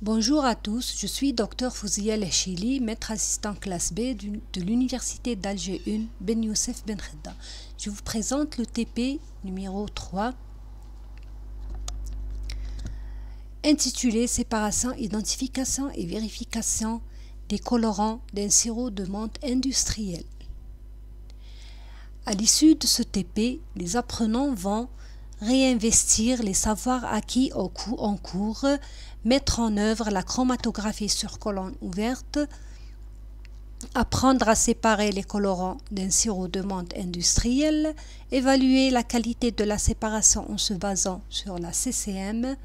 Bonjour à tous, je suis Dr Fouzia Lechili, maître assistant classe B de l'Université d'Alger 1, Ben Youssef Ben Khedda. Je vous présente le TP numéro 3, intitulé Séparation, identification et vérification des colorants d'un sirop de menthe industriel. À l'issue de ce TP, les apprenants vont réinvestir les savoirs acquis en cours, mettre en œuvre la chromatographie sur colonne ouverte, apprendre à séparer les colorants d'un sirop de menthe industriel, évaluer la qualité de la séparation en se basant sur la CCM.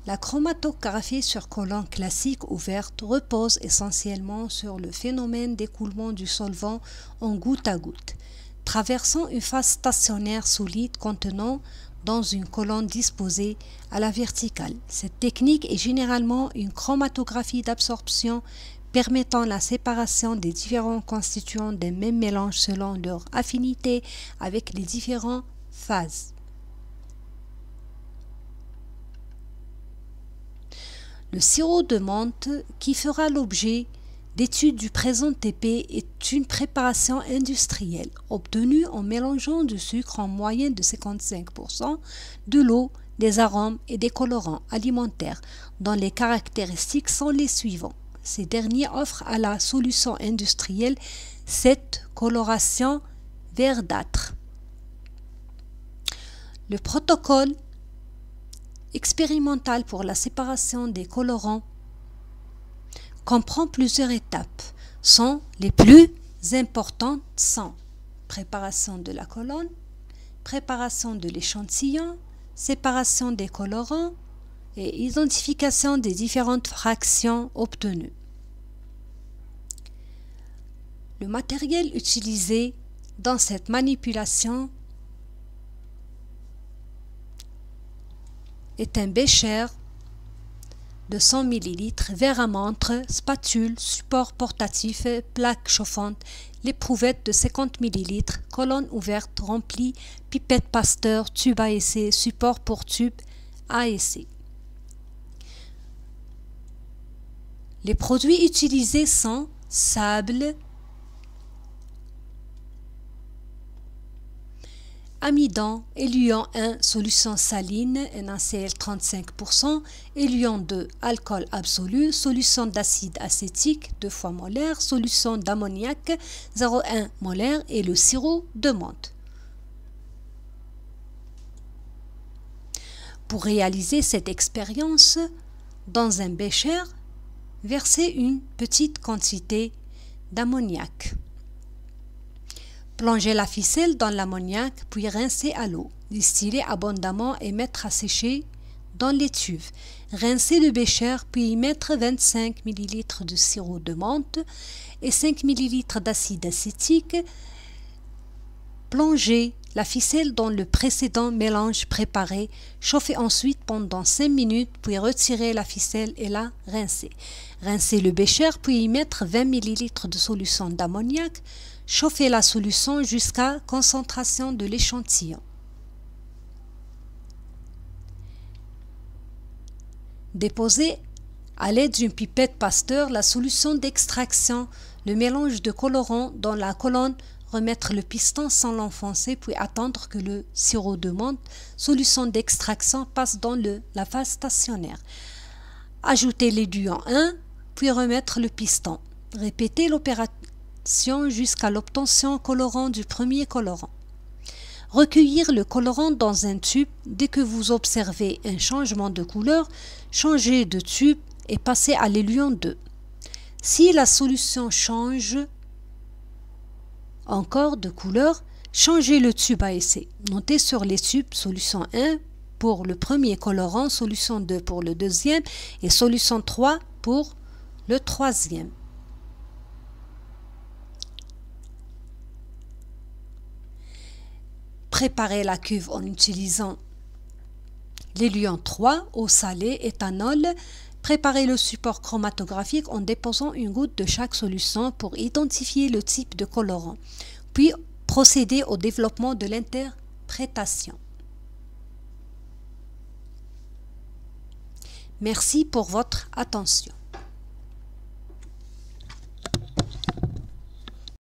La chromatographie sur colonne classique ouverte repose essentiellement sur le phénomène d'écoulement du solvant en goutte à goutte, traversant une phase stationnaire solide contenant dans une colonne disposée à la verticale. Cette technique est généralement une chromatographie d'absorption permettant la séparation des différents constituants d'un même mélange selon leur affinité avec les différentes phases. Le sirop de menthe qui fera l'objet d'études du présent TP est une préparation industrielle obtenue en mélangeant du sucre en moyenne de 55%, de l'eau, des arômes et des colorants alimentaires dont les caractéristiques sont les suivants. Ces derniers offrent à la solution industrielle cette coloration verdâtre. Le protocole expérimental pour la séparation des colorants comprend plusieurs étapes. Les plus importantes sont préparation de la colonne, préparation de l'échantillon, séparation des colorants et identification des différentes fractions obtenues. Le matériel utilisé dans cette manipulation est un bécher de 100 ml, verre à montre, spatule, support portatif, plaque chauffante, l'éprouvette de 50 ml, colonne ouverte remplie, pipette Pasteur, tube à essai, support pour tube à essai. Les produits utilisés sont sable, amidon, éluant 1, solution saline, NaCl 35%, éluant 2, alcool absolu, solution d'acide acétique, 2 fois molaire, solution d'ammoniac, 0,1 molaire et le sirop de menthe. Pour réaliser cette expérience, dans un bécher, versez une petite quantité d'ammoniac. Plongez la ficelle dans l'ammoniac, puis rincez à l'eau. Distillez abondamment et mettre à sécher dans les tubes. Rincez le bécher, puis y mettre 25 ml de sirop de menthe et 5 ml d'acide acétique. Plongez la ficelle dans le précédent mélange préparé. Chauffez ensuite pendant 5 minutes, puis retirez la ficelle et la rincez. Rincez le bécher, puis y mettre 20 ml de solution d'ammoniac. Chauffez la solution jusqu'à concentration de l'échantillon. Déposez à l'aide d'une pipette Pasteur la solution d'extraction, le mélange de colorants dans la colonne, remettre le piston sans l'enfoncer, puis attendre que le sirop de menthe, solution d'extraction, passe dans la phase stationnaire. Ajoutez l'édiluant 1, puis remettre le piston. Répétez l'opération jusqu'à l'obtention colorant du premier colorant. Recueillir le colorant dans un tube. Dès que vous observez un changement de couleur, changez de tube et passez à l'éluant 2. Si la solution change encore de couleur, changez le tube à essai. Notez sur les tubes solution 1 pour le premier colorant, solution 2 pour le deuxième et solution 3 pour le troisième. Préparez la cuve en utilisant l'éluant 3, eau salée, éthanol. Préparez le support chromatographique en déposant une goutte de chaque solution pour identifier le type de colorant. Puis procédez au développement de l'interprétation. Merci pour votre attention.